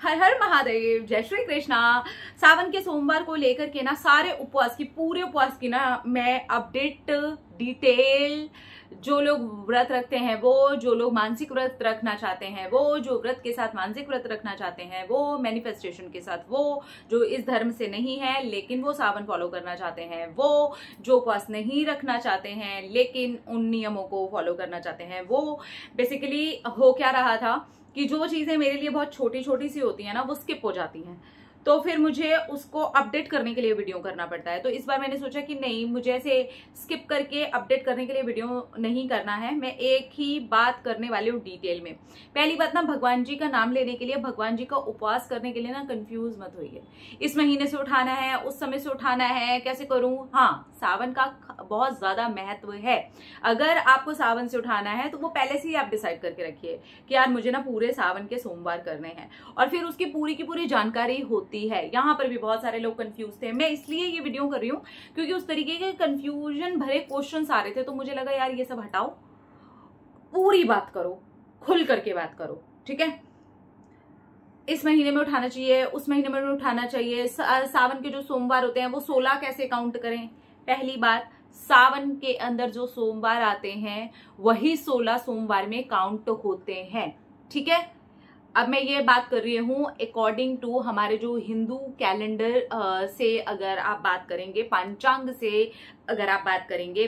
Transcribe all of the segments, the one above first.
हर हर महादेव, जय श्री कृष्णा। सावन के सोमवार को लेकर के ना सारे उपवास की, पूरे उपवास की ना मैं अपडेट डिटेल, जो लोग व्रत रखते हैं वो, जो लोग मानसिक व्रत रखना चाहते हैं वो, जो व्रत के साथ मानसिक व्रत रखना चाहते हैं वो, मैनिफेस्टेशन के साथ वो, जो इस धर्म से नहीं है लेकिन वो सावन फॉलो करना चाहते हैं वो, जो उपवास नहीं रखना चाहते हैं लेकिन उन नियमों को फॉलो करना चाहते हैं वो। बेसिकली हो क्या रहा था कि जो चीजें मेरे लिए बहुत छोटी छोटी सी होती है ना वो स्किप हो जाती हैं, तो फिर मुझे उसको अपडेट करने के लिए वीडियो करना पड़ता है। तो इस बार मैंने सोचा कि नहीं, मुझे ऐसे स्किप करके अपडेट करने के लिए वीडियो नहीं करना है। मैं एक ही बात करने वाली हूँ डिटेल में। पहली बात ना, भगवान जी का नाम लेने के लिए, भगवान जी का उपवास करने के लिए ना कंफ्यूज मत होइए। इस महीने से उठाना है, उस समय से उठाना है, कैसे करूं। हाँ, सावन का बहुत ज्यादा महत्व है। अगर आपको सावन से उठाना है तो वो पहले से ही आप डिसाइड करके रखिए कि यार मुझे ना पूरे सावन के सोमवार करने हैं, और फिर उसकी पूरी की पूरी जानकारी होती है। यहाँ पर भी बहुत सारे लोग कंफ्यूज थे। मैं इसलिए ये वीडियो कर रही हूँ क्योंकि उस तरीके के कंफ्यूजन भरे क्वेश्चंस आ रहे थे, तो मुझे लगा यार ये सब हटाओ, पूरी बात करो, खुल करके बात करो, ठीक है। इस महीने में उठाना चाहिए, उस महीने में उठाना चाहिए। सावन के जो सोमवार होते हैं वो 16 कैसे काउंट करें। पहली बात, सावन के अंदर जो सोमवार आते हैं वही 16 सोमवार में काउंट होते हैं, ठीक है। अब मैं ये बात कर रही हूँ अकॉर्डिंग टू हमारे जो हिंदू कैलेंडर से अगर आप बात करेंगे, पंचांग से अगर आप बात करेंगे,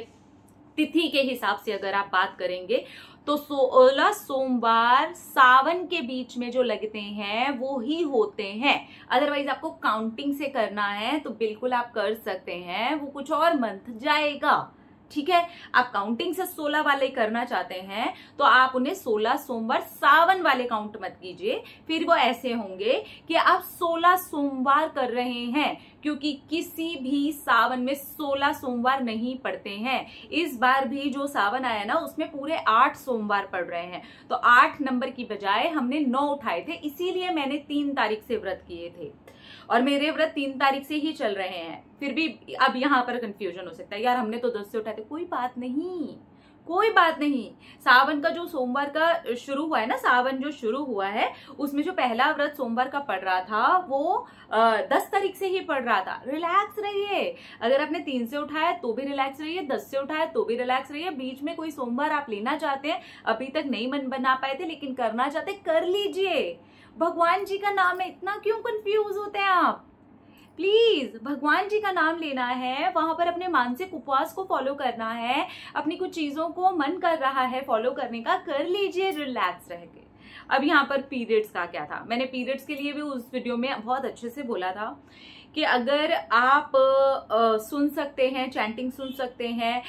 तिथि के हिसाब से अगर आप बात करेंगे, तो 16 सोमवार सावन के बीच में जो लगते हैं वो ही होते हैं। अदरवाइज आपको काउंटिंग से करना है तो बिल्कुल आप कर सकते हैं, वो कुछ और मंथ जाएगा, ठीक है। आप काउंटिंग से 16 वाले करना चाहते हैं तो आप उन्हें 16 सोमवार सावन वाले काउंट मत कीजिए, फिर वो ऐसे होंगे कि आप 16 सोमवार कर रहे हैं, क्योंकि किसी भी सावन में 16 सोमवार नहीं पड़ते हैं। इस बार भी जो सावन आया ना उसमें पूरे 8 सोमवार पड़ रहे हैं, तो 8 नंबर की बजाय हमने 9 उठाए थे, इसीलिए मैंने 3 तारीख से व्रत किए थे और मेरे व्रत 3 तारीख से ही चल रहे हैं। फिर भी अब यहाँ पर कंफ्यूजन हो सकता है, यार हमने तो 10 से उठाए थे। कोई बात नहीं, कोई बात नहीं। सावन का जो सोमवार का शुरू हुआ है ना, सावन जो शुरू हुआ है उसमें जो पहला व्रत सोमवार का पड़ रहा था वो 10 तारीख से ही पड़ रहा था। रिलैक्स रहिए। अगर आपने 3 से उठाया तो भी रिलैक्स रहिए, 10 से उठाया तो भी रिलैक्स रहिए। बीच में कोई सोमवार आप लेना चाहते हैं, अभी तक नहीं मन बना पाए थे लेकिन करना चाहते, कर लीजिए। भगवान जी का नाम है, इतना क्यों कंफ्यूज होते हैं आप। प्लीज, भगवान जी का नाम लेना है, वहां पर अपने मानसिक उपवास को फॉलो करना है, अपनी कुछ चीजों को मन कर रहा है फॉलो करने का, कर लीजिए रिलैक्स रह के। अब यहाँ पर पीरियड्स का क्या था, मैंने पीरियड्स के लिए भी उस वीडियो में बहुत अच्छे से बोला था कि अगर आप सुन सकते हैं, चैंटिंग सुन सकते हैं,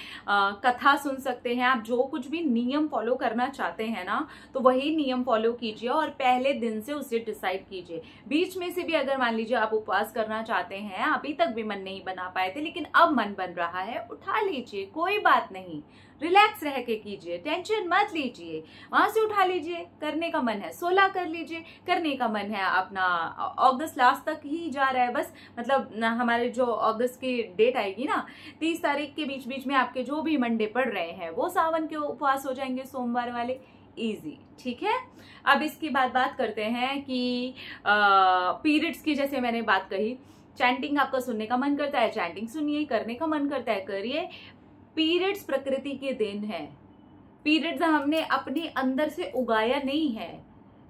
कथा सुन सकते हैं, आप जो कुछ भी नियम फॉलो करना चाहते हैं ना तो वही नियम फॉलो कीजिए और पहले दिन से उसे डिसाइड कीजिए। बीच में से भी अगर मान लीजिए आप उपवास करना चाहते हैं, अभी तक भी मन नहीं बना पाए थे लेकिन अब मन बन रहा है, उठा लीजिए, कोई बात नहीं। रिलैक्स रह के कीजिए, टेंशन मत लीजिए, वहां से उठा लीजिए। करने का मन है 16 कर लीजिए, करने का मन है अपना अगस्त लास्ट तक ही जा रहा है बस, मतलब हमारे जो अगस्त की डेट आएगी ना 30 तारीख के बीच बीच में आपके जो भी मंडे पड़ रहे हैं वो सावन के उपवास हो जाएंगे, सोमवार वाले, इजी, ठीक है। अब इसकी बात करते हैं कि पीरियड्स की, जैसे मैंने बात कही, चैंटिंग आपका सुनने का मन करता है, चैंटिंग सुनिए, करने का मन करता है, करिए। पीरियड्स प्रकृति के देन है, पीरियड्स हमने अपने अंदर से उगाया नहीं है,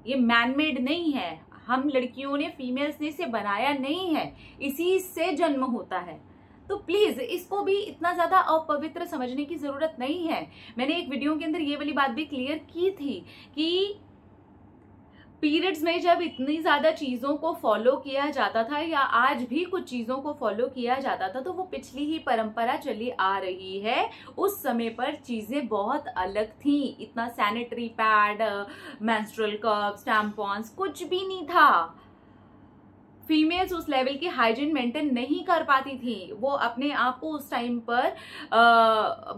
ये मैनमेड नहीं है, हम लड़कियों ने, फीमेल्स ने इसे बनाया नहीं है, इसी से जन्म होता है। तो प्लीज इसको भी इतना ज्यादा अपवित्र समझने की जरूरत नहीं है। मैंने एक वीडियो के अंदर ये वाली बात भी क्लियर की थी कि पीरियड्स में जब इतनी ज्यादा चीजों को फॉलो किया जाता था, या आज भी कुछ चीजों को फॉलो किया जाता था, तो वो पिछली ही परंपरा चली आ रही है। उस समय पर चीजें बहुत अलग थी, इतना sanitary pad, menstrual cups, tampons कुछ भी नहीं था। फीमेल्स उस लेवल की हाइजीन मेंटेन नहीं कर पाती थी, वो अपने आप को उस टाइम पर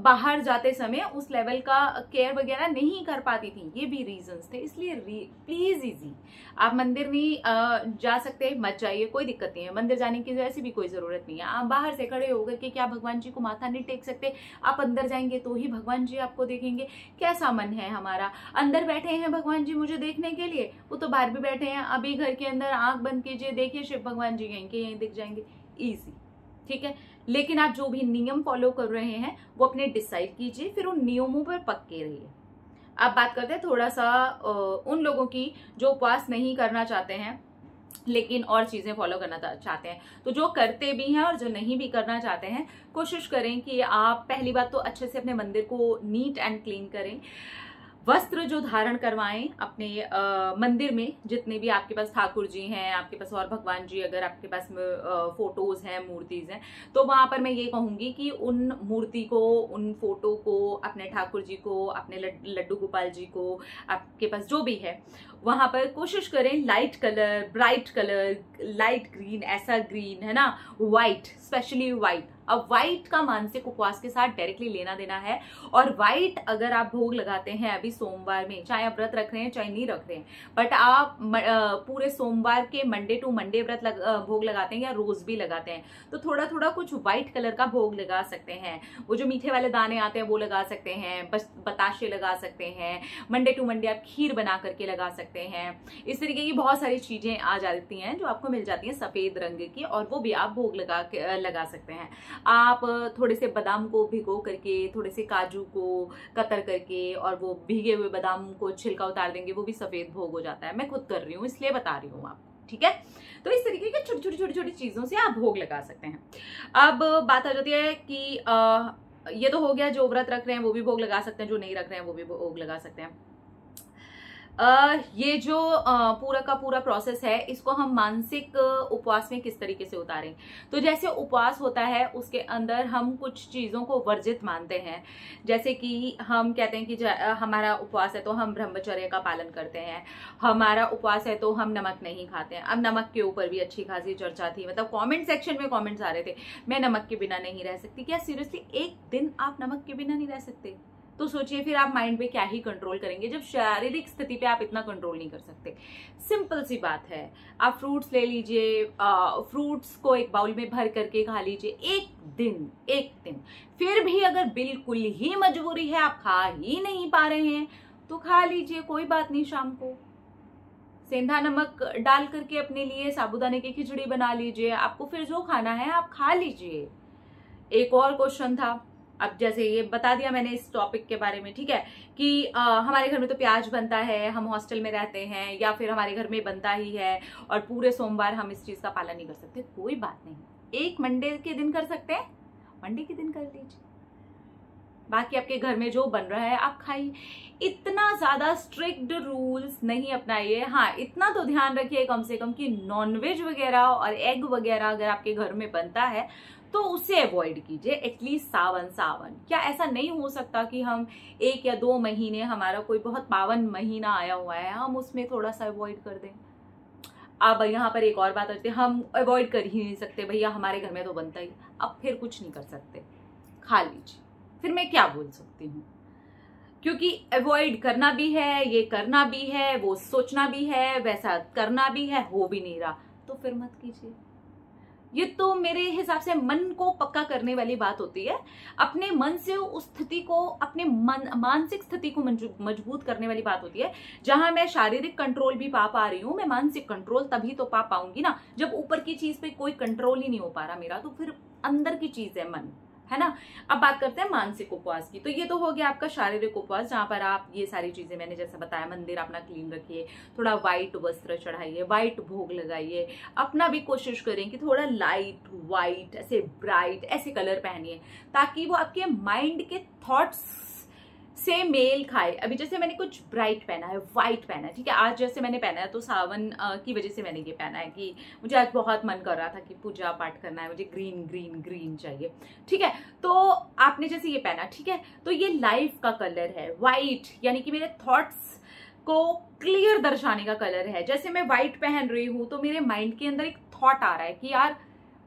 बाहर जाते समय उस लेवल का केयर वगैरह नहीं कर पाती थी। ये भी रीजंस थे। इसलिए प्लीज इजी, आप मंदिर नहीं जा सकते मत जाइए, कोई दिक्कत नहीं है। मंदिर जाने की वैसे भी कोई जरूरत नहीं है। आप बाहर से खड़े होकर के क्या भगवान जी को माथा नहीं टेक सकते? आप अंदर जाएंगे तो ही भगवान जी आपको देखेंगे। कैसा मन है हमारा, अंदर बैठे हैं भगवान जी मुझे देखने के लिए, वो तो बाहर भी बैठे हैं। अभी घर के अंदर आंख बंद कीजिए, देखिए शिव भगवान जी यहीं के यहीं दिख जाएंगे, इजी, ठीक है। लेकिन आप जो भी नियम फॉलो कर रहे हैं वो अपने डिसाइड कीजिए, फिर उन नियमों पर पक्के रहिए। अब बात करते हैं थोड़ा सा उन लोगों की जो उपवास नहीं करना चाहते हैं लेकिन और चीजें फॉलो करना चाहते हैं। तो जो करते भी हैं और जो नहीं भी करना चाहते हैं, कोशिश करें कि आप पहली बात तो अच्छे से अपने मंदिर को नीट एंड क्लीन करें। वस्त्र जो धारण करवाएं अपने मंदिर में, जितने भी आपके पास ठाकुर जी हैं, आपके पास और भगवान जी, अगर आपके पास फोटोज हैं, मूर्तिज हैं, तो वहां पर मैं ये कहूंगी कि उन मूर्ति को, उन फोटो को, अपने ठाकुर जी को, अपने लड्डू गोपाल जी को, आपके पास जो भी है, वहां पर कोशिश करें light colour, bright colour, light green, ऐसा ग्रीन है ना, व्हाइट, स्पेशली व्हाइट। अब व्हाइट का मानसिक उपवास के साथ डायरेक्टली लेना देना है। और व्हाइट अगर आप भोग लगाते हैं अभी सोमवार में, चाहे आप व्रत रख रहे हैं चाहे नहीं रख रहे हैं, बट आप पूरे सोमवार के मंडे टू मंडे व्रत भोग लगाते हैं या रोज भी लगाते हैं, तो थोड़ा थोड़ा कुछ व्हाइट कलर का भोग लगा सकते हैं। वो जो मीठे वाले दाने आते हैं वो लगा सकते हैं, बताशे लगा सकते हैं, मंडे टू मंडे आप खीर बना करके लगा सकते हैं। इस तरीके की बहुत सारी चीजें आ जाती हैं जो आपको मिल जाती हैं सफेद रंग की, और वो भी आप भोग लगा सकते हैं। आप थोड़े से बादाम को भिगो करके, थोड़े से काजू को कतर करके, और वो भीगे हुए बादाम को छिलका उतार देंगे, वो भी सफेद भोग हो जाता है। मैं खुद कर रही हूँ इसलिए बता रही हूँ आपको, ठीक है। तो इस तरीके के छोटी छोटी चीजों से आप भोग लगा सकते हैं। अब बात आ जाती है कि ये तो हो गया, जो व्रत रख रहे हैं वो भी भोग लगा सकते हैं, जो नहीं रख रहे हैं वो भी भोग लगा सकते हैं। ये जो पूरा का पूरा प्रोसेस है, इसको हम मानसिक उपवास में किस तरीके से उतारें। तो जैसे उपवास होता है उसके अंदर हम कुछ चीजों को वर्जित मानते हैं, जैसे कि हम कहते हैं कि हमारा उपवास है तो हम ब्रह्मचर्य का पालन करते हैं, हमारा उपवास है तो हम नमक नहीं खाते हैं। अब नमक के ऊपर भी अच्छी खासी चर्चा थी, मतलब कमेंट सेक्शन में कमेंट्स आ रहे थे, मैं नमक के बिना नहीं रह सकती। क्या सीरियसली एक दिन आप नमक के बिना नहीं रह सकते? तो सोचिए फिर आप माइंड पे क्या ही कंट्रोल करेंगे जब शारीरिक स्थिति पे आप इतना कंट्रोल नहीं कर सकते। सिंपल सी बात है, आप फ्रूट्स ले लीजिए, फ्रूट्स को एक बाउल में भर करके खा लीजिए एक दिन। फिर भी अगर बिल्कुल ही मजबूरी है, आप खा ही नहीं पा रहे हैं, तो खा लीजिए, कोई बात नहीं। शाम को सेंधा नमक डाल करके अपने लिए साबूदाने की खिचड़ी बना लीजिए, आपको फिर जो खाना है आप खा लीजिए। एक और क्वेश्चन था, अब जैसे ये बता दिया मैंने इस टॉपिक के बारे में, ठीक है, कि हमारे घर में तो प्याज बनता है, हम हॉस्टल में रहते हैं, या फिर हमारे घर में बनता ही है और पूरे सोमवार हम इस चीज का पालन नहीं कर सकते। कोई बात नहीं, एक मंडे के दिन कर सकते हैं, मंडे के दिन कर लीजिए, बाकी आपके घर में जो बन रहा है आप खाइए। इतना ज्यादा स्ट्रिक्ट रूल्स नहीं अपनाइए। हाँ, इतना तो ध्यान रखिए कम से कम कि नॉनवेज वगैरह और एग वगैरह अगर आपके घर में बनता है तो उसे अवॉइड कीजिए, एटलीस्ट सावन। क्या ऐसा नहीं हो सकता कि हम 1 या 2 महीने, हमारा कोई बहुत पावन महीना आया हुआ है, हम उसमें थोड़ा सा अवॉइड कर दें? अब यहाँ पर एक और बात आती है, हम अवॉइड कर ही नहीं सकते भैया, हमारे घर में तो बनता ही, अब फिर कुछ नहीं कर सकते, खा लीजिए। फिर मैं क्या बोल सकती हूँ, क्योंकि अवॉइड करना भी है, ये करना भी है, वो सोचना भी है, वैसा करना भी है, हो भी नहीं रहा, तो फिर मत कीजिए। ये तो मेरे हिसाब से मन को पक्का करने वाली बात होती है, अपने मन से उस स्थिति को, अपने मानसिक स्थिति को मजबूत करने वाली बात होती है। जहां मैं शारीरिक कंट्रोल भी पा रही हूँ, मैं मानसिक कंट्रोल तभी तो पा पाऊंगी ना, जब ऊपर की चीज पे कोई कंट्रोल ही नहीं हो पा रहा मेरा, तो फिर अंदर की चीज है मन, है ना। अब बात करते हैं मानसिक उपवास की। तो ये तो हो गया आपका शारीरिक उपवास, जहां पर आप ये सारी चीजें मैंने जैसे बताया, मंदिर अपना क्लीन रखिए, थोड़ा व्हाइट वस्त्र चढ़ाइए, व्हाइट भोग लगाइए, अपना भी कोशिश करें कि थोड़ा लाइट व्हाइट, ऐसे ब्राइट ऐसे कलर पहनिए, ताकि वो आपके माइंड के थॉट्स से मेल खाए। अभी जैसे मैंने कुछ ब्राइट पहना है, व्हाइट पहना है, ठीक है, आज जैसे मैंने पहना है तो सावन की वजह से मैंने ये पहना है कि मुझे आज बहुत मन कर रहा था कि पूजा पाठ करना है, मुझे ग्रीन ग्रीन ग्रीन चाहिए, ठीक है। तो आपने जैसे ये पहना, ठीक है, तो ये लाइफ का कलर है व्हाइट, यानी कि मेरे थॉट्स को क्लियर दर्शाने का कलर है। जैसे मैं व्हाइट पहन रही हूँ तो मेरे माइंड के अंदर एक थॉट आ रहा है कि यार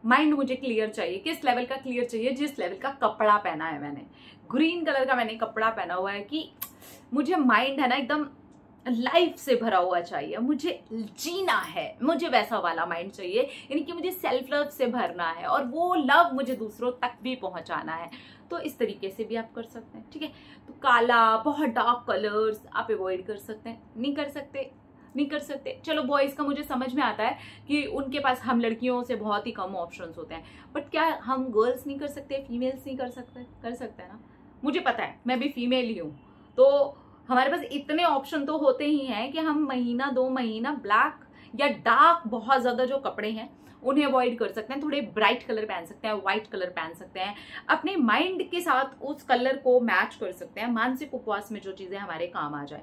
माइंड मुझे क्लियर चाहिए, किस लेवल का क्लियर चाहिए, जिस लेवल का कपड़ा पहना है मैंने, ग्रीन कलर का मैंने कपड़ा पहना हुआ है कि मुझे माइंड है ना एकदम लाइफ से भरा हुआ चाहिए, मुझे जीना है, मुझे वैसा वाला माइंड चाहिए, यानी कि मुझे सेल्फ लव से भरना है और वो लव मुझे दूसरों तक भी पहुंचाना है। तो इस तरीके से भी आप कर सकते हैं, ठीक है। तो काला, बहुत डार्क कलर्स आप अवॉइड कर सकते हैं, नहीं कर सकते। चलो बॉयज का मुझे समझ में आता है कि उनके पास हम लड़कियों से बहुत ही कम ऑप्शंस होते हैं, बट क्या हम गर्ल्स नहीं कर सकते, फीमेल्स नहीं कर सकते? कर सकते हैं ना। मुझे पता है, मैं भी फीमेल ही हूँ, तो हमारे पास इतने ऑप्शन तो होते ही हैं कि हम महीना 2 महीना ब्लैक या डार्क बहुत ज्यादा जो कपड़े हैं उन्हें अवॉइड कर सकते हैं, थोड़े ब्राइट कलर पहन सकते हैं, व्हाइट कलर पहन सकते हैं, अपने माइंड के साथ उस कलर को मैच कर सकते हैं, मानसिक उपवास में जो चीजें हमारे काम आ जाए।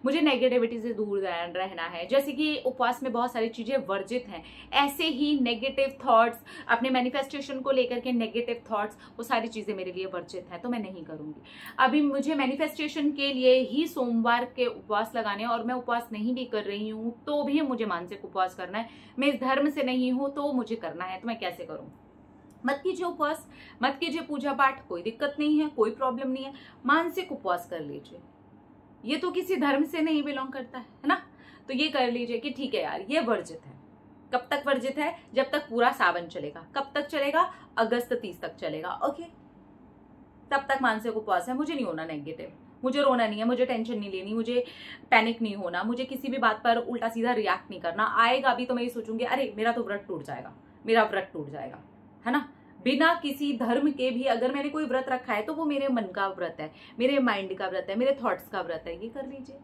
मुझे नेगेटिविटी से दूर रहना है, जैसे कि उपवास में बहुत सारी चीजें वर्जित हैं, ऐसे ही नेगेटिव थॉट्स, अपने मैनिफेस्टेशन को लेकर के नेगेटिव थॉट्स, वो सारी चीजें मेरे लिए वर्जित हैं, तो मैं नहीं करूंगी। अभी मुझे मैनिफेस्टेशन के लिए ही सोमवार के उपवास लगाने, और मैं उपवास नहीं भी कर रही हूँ तो भी मुझे मानसिक उपवास करना है, मैं इस धर्म से नहीं हूं तो मुझे करना है, तो मैं कैसे करूं? मत कीजिए उपवास, मत कीजिए पूजा पाठ, कोई दिक्कत नहीं है, कोई प्रॉब्लम नहीं है, मानसिक उपवास कर लीजिए। ये तो किसी धर्म से नहीं बिलोंग करता है ना, तो ये कर लीजिए कि ठीक है यार ये वर्जित है। कब तक वर्जित है? जब तक पूरा सावन चलेगा। कब तक चलेगा? अगस्त 30 तक चलेगा, ओके। तब तक मानसिक उपवास है, मुझे नहीं होना नेगेटिव, मुझे रोना नहीं है, मुझे टेंशन नहीं लेनी, मुझे पैनिक नहीं होना, मुझे किसी भी बात पर उल्टा सीधा रिएक्ट नहीं करना। आएगा भी तो मैं ये सोचूंगी अरे मेरा तो व्रत टूट जाएगा, मेरा व्रत टूट जाएगा, है ना। बिना किसी धर्म के भी अगर मैंने कोई व्रत रखा है तो वो मेरे मन का व्रत है, मेरे माइंड का व्रत है, मेरे थॉट्स का व्रत है, ये कर लीजिए।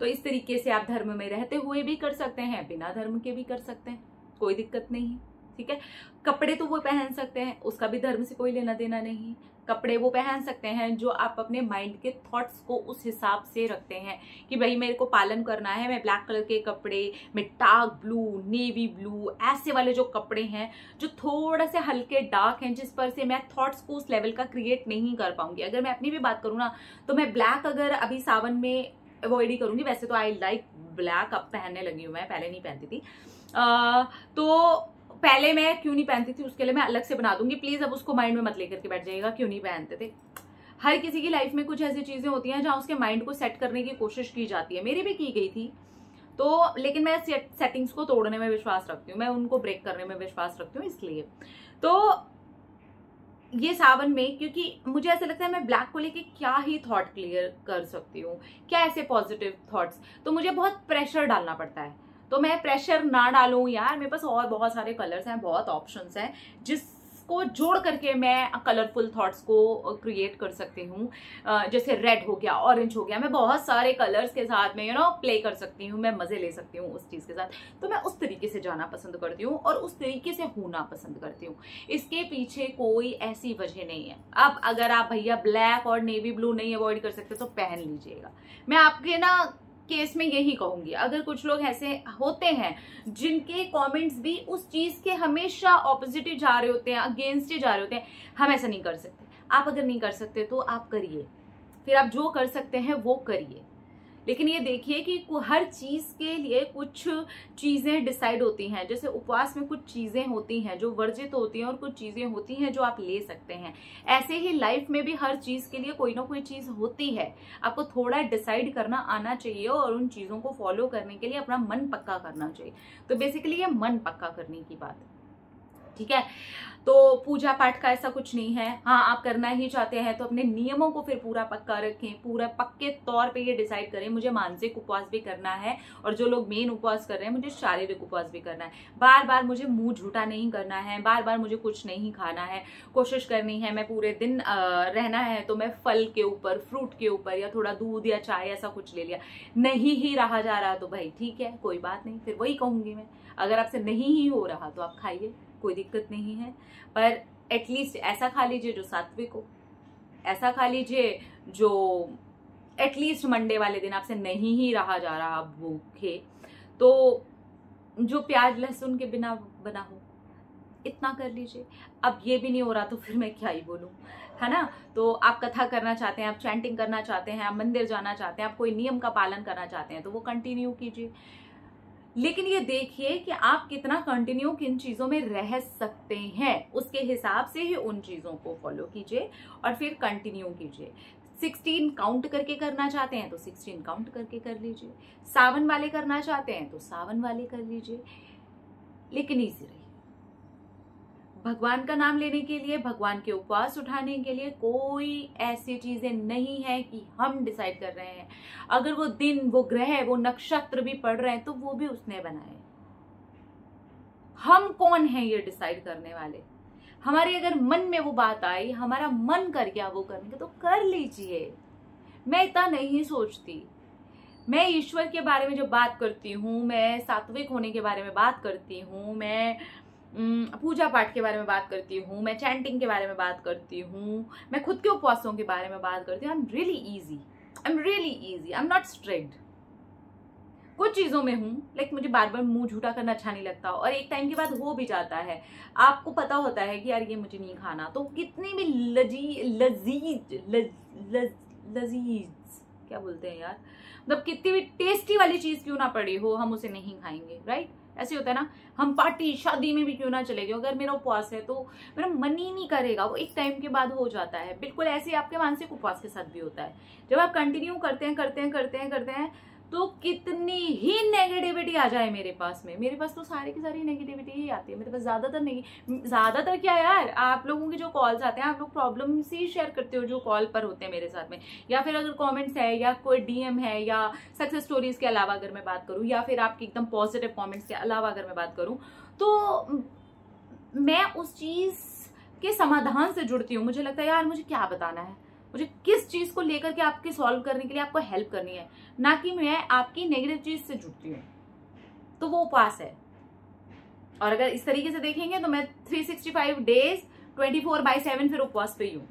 तो इस तरीके से आप धर्म में रहते हुए भी कर सकते हैं, बिना धर्म के भी कर सकते हैं, कोई दिक्कत नहीं है, ठीक है। कपड़े तो वो पहन सकते हैं, उसका भी धर्म से कोई लेना देना नहीं। कपड़े वो पहन सकते हैं जो आप अपने माइंड के थॉट्स को उस हिसाब से रखते हैं कि भाई मेरे को पालन करना है, मैं ब्लैक कलर के कपड़े, मैं डार्क ब्लू, नेवी ब्लू, ऐसे वाले जो कपड़े हैं जो थोड़ा से हल्के डार्क हैं, जिस पर से मैं थॉट्स को उस लेवल का क्रिएट नहीं कर पाऊंगी। अगर मैं अपनी भी बात करूँ ना तो मैं ब्लैक अगर अभी सावन में अवॉइड ही करूंगी, वैसे तो आई लाइक ब्लैक, अब पहनने लगी हूँ मैं, पहले नहीं पहनती थी। तो पहले मैं क्यों नहीं पहनती थी उसके लिए मैं अलग से बना दूंगी, प्लीज अब उसको माइंड में मत लेकर के बैठ जाइएगा क्यों नहीं पहनते थे। हर किसी की लाइफ में कुछ ऐसी चीजें होती हैं जहां उसके माइंड को सेट करने की कोशिश की जाती है, मेरी भी की गई थी। तो लेकिन मैं सेटिंग्स को तोड़ने में विश्वास रखती हूँ, मैं उनको ब्रेक करने में विश्वास रखती हूँ, इसलिए तो ये सावन में, क्योंकि मुझे ऐसा लगता है मैं ब्लैक को लेके क्या ही थॉट क्लियर कर सकती हूँ, क्या ऐसे पॉजिटिव थॉट्स, तो मुझे बहुत प्रेशर डालना पड़ता है। तो मैं प्रेशर ना डालूं यार, मेरे पास और बहुत सारे कलर्स हैं, बहुत ऑप्शंस हैं जिसको जोड़ करके मैं कलरफुल थॉट्स को क्रिएट कर सकती हूँ। जैसे रेड हो गया, ऑरेंज हो गया, मैं बहुत सारे कलर्स के साथ में प्ले कर सकती हूँ, मैं मजे ले सकती हूँ उस चीज के साथ। तो मैं उस तरीके से जाना पसंद करती हूँ और उस तरीके से होना पसंद करती हूँ, इसके पीछे कोई ऐसी वजह नहीं है। अब अगर आप भैया ब्लैक और नेवी ब्लू नहीं अवॉइड कर सकते तो पहन लीजिएगा। मैं आपके ना केस में यही कहूंगी, अगर कुछ लोग ऐसे होते हैं जिनके कमेंट्स भी उस चीज के हमेशा ऑपोजिट ही जा रहे होते हैं, अगेंस्ट ही जा रहे होते हैं, हम ऐसा नहीं कर सकते। आप अगर नहीं कर सकते तो आप करिए, फिर आप जो कर सकते हैं वो करिए, लेकिन ये देखिए कि हर चीज के लिए कुछ चीजें डिसाइड होती हैं। जैसे उपवास में कुछ चीजें होती हैं जो वर्जित होती हैं और कुछ चीजें होती हैं जो आप ले सकते हैं। ऐसे ही लाइफ में भी हर चीज के लिए कोई ना कोई चीज होती है, आपको थोड़ा डिसाइड करना आना चाहिए और उन चीजों को फॉलो करने के लिए अपना मन पक्का करना चाहिए। तो बेसिकली ये मन पक्का करने की बात है, ठीक है। तो पूजा पाठ का ऐसा कुछ नहीं है। हाँ, आप करना ही चाहते हैं तो अपने नियमों को फिर पूरा पक्का रखें, पूरा पक्के तौर पे ये डिसाइड करें मुझे मानसिक उपवास भी करना है, और जो लोग मेन उपवास कर रहे हैं मुझे शारीरिक उपवास भी करना है। बार बार मुझे मुंह झूठा नहीं करना है, बार बार मुझे कुछ नहीं खाना है, कोशिश करनी है मैं पूरे दिन रहना है तो मैं फल के ऊपर, फ्रूट के ऊपर, या थोड़ा दूध या चाय ऐसा कुछ ले लिया। नहीं ही रहा जा रहा तो भाई ठीक है, कोई बात नहीं, फिर वही कहूंगी मैं, अगर आपसे नहीं ही हो रहा तो आप खाइए, कोई दिक्कत नहीं है, पर एटलीस्ट ऐसा खा लीजिए जो सात्विक हो, ऐसा खा लीजिए जो एटलीस्ट मंडे वाले दिन आपसे नहीं ही रहा जा रहा भूखे, तो जो प्याज लहसुन के बिना बना हो, इतना कर लीजिए। अब ये भी नहीं हो रहा तो फिर मैं क्या ही बोलूं, है ना। तो आप कथा करना चाहते हैं, आप चैंटिंग करना चाहते हैं, आप मंदिर जाना चाहते हैं, आप कोई नियम का पालन करना चाहते हैं तो वो कंटिन्यू कीजिए। लेकिन ये देखिए कि आप कितना कंटिन्यू किन चीजों में रह सकते हैं, उसके हिसाब से ही उन चीजों को फॉलो कीजिए और फिर कंटिन्यू कीजिए। 16 काउंट करके करना चाहते हैं तो 16 काउंट करके कर लीजिए, सावन वाले करना चाहते हैं तो सावन वाले कर लीजिए, लेकिन ईजी रहिए। भगवान का नाम लेने के लिए, भगवान के उपवास उठाने के लिए कोई ऐसी चीजें नहीं है कि हम डिसाइड कर रहे हैं। अगर वो दिन, वो ग्रह, वो नक्षत्र भी पड़ रहे हैं तो वो भी उसने बनाए। हम कौन है ये डिसाइड करने वाले? हमारे अगर मन में वो बात आई, हमारा मन कर गया वो करने का, तो कर लीजिए। मैं इतना नहीं सोचती। मैं ईश्वर के बारे में जब बात करती हूँ, मैं सात्विक होने के बारे में बात करती हूँ, मैं पूजा पाठ के बारे में बात करती हूँ, मैं चैंटिंग के बारे में बात करती हूँ, मैं खुद के उपवासों के बारे में बात करती हूँ। I am really easy, I am not strict. कुछ चीजों में हूँ, लाइक मुझे बार बार मुंह झूठा करना अच्छा नहीं लगता, और एक टाइम के बाद हो भी जाता है। आपको पता होता है कि यार ये मुझे नहीं खाना, तो कितनी भी लजीज क्या बोलते हैं यार, मतलब कितनी भी टेस्टी वाली चीज क्यों ना पड़ी हो, हम उसे नहीं खाएंगे, राइट? ऐसे होता है ना, हम पार्टी शादी में भी क्यों ना चले गए, अगर मेरा उपवास है तो मेरा मन ही नहीं करेगा, वो एक टाइम के बाद हो जाता है। बिल्कुल ऐसे आपके मानसिक उपवास के साथ भी होता है। जब आप कंटिन्यू करते हैं तो कितनी ही नेगेटिविटी आ जाए मेरे पास तो सारी की सारी नेगेटिविटी ही आती है मेरे पास। ज्यादातर क्या यार, आप लोगों के जो कॉल्स आते हैं, आप लोग प्रॉब्लम्स ही शेयर करते हो जो कॉल पर होते हैं मेरे साथ में, या फिर अगर कमेंट्स है या कोई डीएम है, या सक्सेस स्टोरीज के अलावा अगर मैं बात करूं, या फिर आपकी एकदम पॉजिटिव कमेंट्स के अलावा अगर मैं बात करूं, तो मैं उस चीज के समाधान से जुड़ती हूँ। मुझे लगता है यार मुझे क्या बताना है, मुझे किस चीज को लेकर के आपके सॉल्व करने के लिए आपको हेल्प करनी है, ना कि मैं आपकी नेगेटिव चीज से जुड़ती हूँ। तो वो उपवास है। और अगर इस तरीके से देखेंगे तो मैं 365 डेज 24/7 फिर उपवास पे ही हूँ।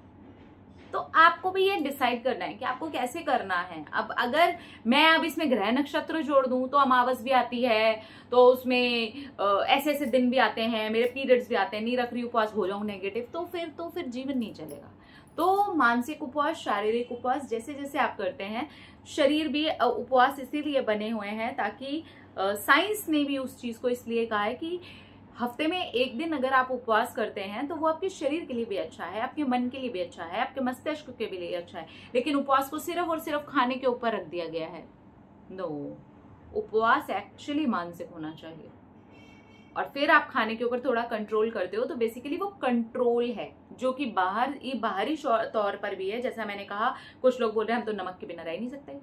तो आपको भी ये डिसाइड करना है कि आपको कैसे करना है। अब अगर मैं अब इसमें ग्रह नक्षत्र जोड़ दूं तो अमावस भी आती है, तो उसमें ऐसे ऐसे दिन भी आते हैं, मेरे पीरियड्स भी आते हैं, नहीं रख रही उपवास, हो जाऊं नेगेटिव, तो फिर जीवन नहीं चलेगा। तो मानसिक उपवास, शारीरिक उपवास, जैसे जैसे आप करते हैं, शरीर भी उपवास इसीलिए बने हुए हैं ताकि साइंस ने भी उस चीज को इसलिए कहा है कि हफ्ते में एक दिन अगर आप उपवास करते हैं तो वो आपके शरीर के लिए भी अच्छा है, आपके मन के लिए भी अच्छा है, आपके मस्तिष्क के लिए अच्छा है। लेकिन उपवास को सिर्फ और सिर्फ खाने के ऊपर रख दिया गया है। नो, उपवास एक्चुअली मानसिक होना चाहिए। और फिर आप खाने के ऊपर थोड़ा कंट्रोल करते हो तो बेसिकली वो कंट्रोल है, जो कि बाहरी तौर पर भी है। जैसा मैंने कहा, कुछ लोग बोल रहे हैं हम तो नमक के बिना रह नहीं सकते,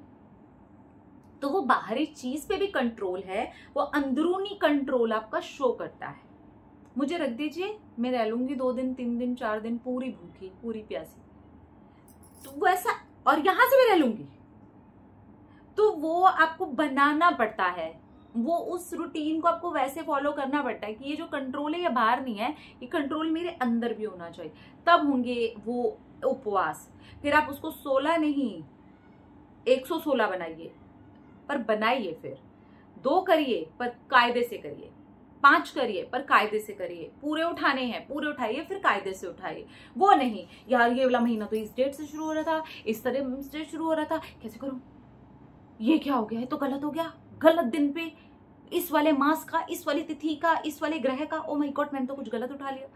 तो वो बाहरी चीज पे भी कंट्रोल है, वो अंदरूनी कंट्रोल आपका शो करता है। मुझे रख दीजिए, मैं रह लूंगी 2 दिन 3 दिन 4 दिन पूरी भूखी पूरी प्यासी, तो वो ऐसा, और यहां से भी रह लूंगी, तो वो आपको बनाना पड़ता है, वो उस रूटीन को आपको वैसे फॉलो करना पड़ता है कि ये जो कंट्रोल है ये बाहर नहीं है, ये कंट्रोल मेरे अंदर भी होना चाहिए, तब होंगे वो उपवास। फिर आप उसको 16 नहीं 116 बनाइए, पर बनाइए, फिर 2 करिए पर कायदे से करिए, 5 करिए पर कायदे से करिए, पूरे उठाने हैं पूरे उठाइए, फिर कायदे से उठाइए। वो नहीं यार ये वाला महीना तो इस डेट से शुरू हो रहा था, इस तरह से शुरू हो रहा था, कैसे करूं, ये क्या हो गया, है तो गलत हो गया, गलत दिन पे, इस वाले मास का, इस वाली तिथि का, इस वाले ग्रह का, ओ माय गॉड मैंने तो कुछ गलत उठा लिया।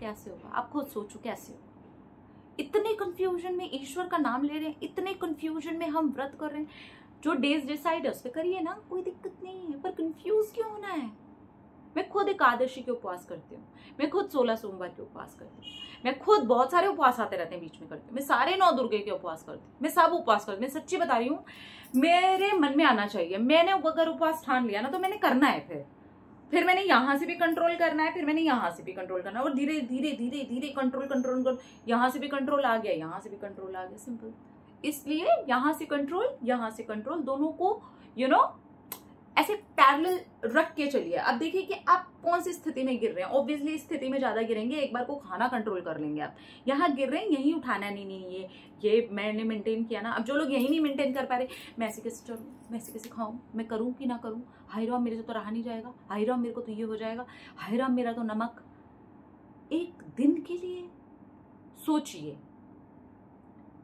कैसे होगा, आप खुद सोचो कैसे होगा। इतने कंफ्यूजन में ईश्वर का नाम ले रहे हैं, इतने कंफ्यूजन में हम व्रत कर रहे हैं। जो डेज डिसाइड है उस पर करिए ना, कोई दिक्कत नहीं है, पर कंफ्यूज क्यों होना है। मैं खुद एकादशी के उपवास करती हूँ, मैं खुद 16 सोमवार के उपवास करती हूँ, मैं खुद बहुत सारे उपवास आते रहते हैं बीच में करती हूँ, मैं सारे 9 दुर्गे के उपवास करती हूँ, मैं सब उपवास करती हूँ। मैं सच्ची बता रही हूँ, मेरे मन में आना चाहिए, मैंने अगर उपवास ठान लिया ना तो मैंने करना है, फिर मैंने यहाँ से भी कंट्रोल करना है, फिर मैंने यहाँ से भी कंट्रोल करना है, और धीरे धीरे धीरे धीरे कंट्रोल यहाँ से भी कंट्रोल आ गया, यहाँ से भी कंट्रोल आ गया, सिंपल। इसलिए यहाँ से कंट्रोल दोनों को ऐसे पैरेलल रख के चलिए। अब देखिए कि आप कौन सी स्थिति में गिर रहे हैं। ऑब्वियसली इस स्थिति में ज्यादा गिरेंगे, एक बार को खाना कंट्रोल कर लेंगे आप। यहाँ गिर रहे हैं, यही उठाना नहीं, ये मैंने मेंटेन किया ना। अब जो लोग यही नहीं मेंटेन कर पा रहे, मैं ऐसे कैसे चलूँ, मैं ऐसे कैसे खाऊं, मैं करूँ कि ना करूँ, हाय राम मेरे से तो रहा नहीं जाएगा, हाय राम मेरे को तो ये हो जाएगा, हाय राम मेरा तो नमक। एक दिन के लिए सोचिए,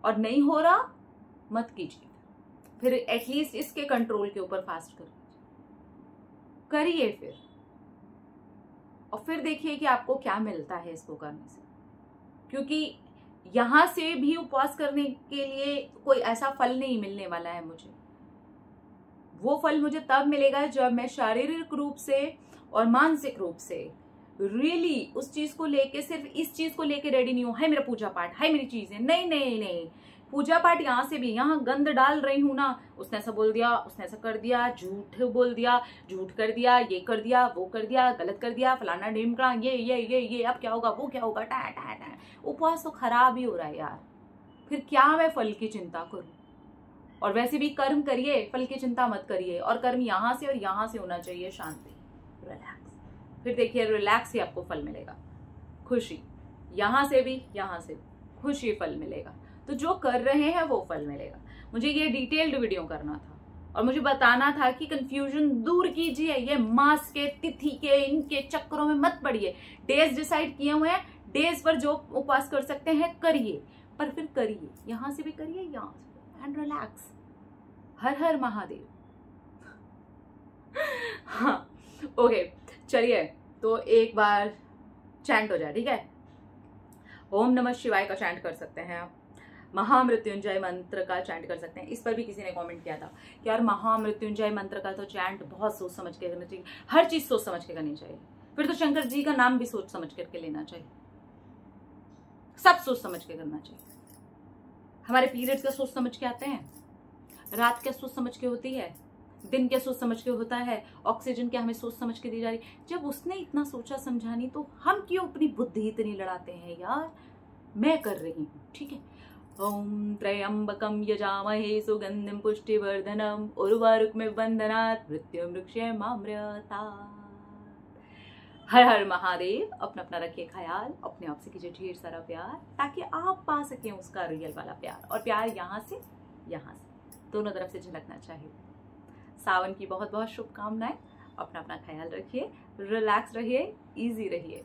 और नहीं हो रहा मत कीजिए, फिर एटलीस्ट इसके कंट्रोल के ऊपर फास्ट करिए। करिए फिर, और फिर देखिए कि आपको क्या मिलता है इसको करने से। क्योंकि यहां से भी उपवास करने के लिए कोई ऐसा फल नहीं मिलने वाला है मुझे। वो फल मुझे तब मिलेगा जब मैं शारीरिक रूप से और मानसिक रूप से रियली उस चीज को लेके, सिर्फ इस चीज को लेके रेडी नहीं हूं, है मेरा पूजा पाठ, है मेरी चीजें। नहीं नहीं नहीं, पूजा पाठ यहाँ से भी, यहाँ गंद डाल रही हूं ना, उसने ऐसा बोल दिया, उसने ऐसा कर दिया, झूठ बोल दिया, झूठ कर दिया, ये कर दिया, वो कर दिया, गलत कर दिया, फलाना ढिमका, ये अब क्या होगा, वो क्या होगा, टा टा टा। उपवास तो खराब ही हो रहा है यार, फिर क्या मैं फल की चिंता करूं। और वैसे भी कर्म करिए, फल की चिंता मत करिए। और कर्म यहाँ से और यहाँ से होना चाहिए, शांति, रिलैक्स। फिर देखिए रिलैक्स ही आपको फल मिलेगा, खुशी। यहाँ से भी, यहाँ से खुशी फल मिलेगा। तो जो कर रहे हैं वो फल मिलेगा। मुझे ये डिटेल्ड वीडियो करना था और मुझे बताना था कि कंफ्यूजन दूर कीजिए। ये मास के, तिथि के, इनके चक्करों में मत पड़िए। डेज डिसाइड किए हुए हैं, डेज पर जो उपवास कर सकते हैं करिए, पर फिर करिए, यहां से भी करिए, यहां से, एंड रिलैक्स। हर हर महादेव। हाँ ओके, चलिए तो एक बार चैंट हो जाए, ठीक है। ओम नमः शिवाय का चैंट कर सकते हैं आप, महामृत्युंजय मंत्र का चैंट कर सकते हैं। इस पर भी किसी ने कमेंट किया था कि यार महामृत्युंजय मंत्र का तो चैंट बहुत सोच समझ के करना चाहिए, हर चीज सोच समझ के करनी चाहिए। फिर तो शंकर जी का नाम भी सोच समझ करके लेना चाहिए, सब सोच समझ के करना चाहिए। हमारे पीरियड्स का सोच समझ के आते हैं, रात क्या सोच समझ के होती है, दिन क्या सोच समझ के होता है, ऑक्सीजन क्या हमें सोच समझ के दी जा रही। जब उसने इतना सोचा समझा नहीं तो हम क्यों अपनी बुद्धि इतनी लड़ाते हैं यार। मैं कर रही हूँ, ठीक है। ओम त्र्यंबकम यजामहे सुगंधिम पुष्टिवर्धनम उर्वारुकमिव बंधनात् मृत्युमृक्षयमामृतात्। हर हर महादेव। अपना अपना रखिए ख्याल, अपने आप से कीजिए ढेर सारा प्यार, ताकि आप पा सकें उसका रियल वाला प्यार। और प्यार यहाँ से दोनों तरफ से झलकना चाहिए। सावन की बहुत बहुत शुभकामनाएं। अपना अपना ख्याल रखिए, रिलैक्स रहिए, इजी रहिए।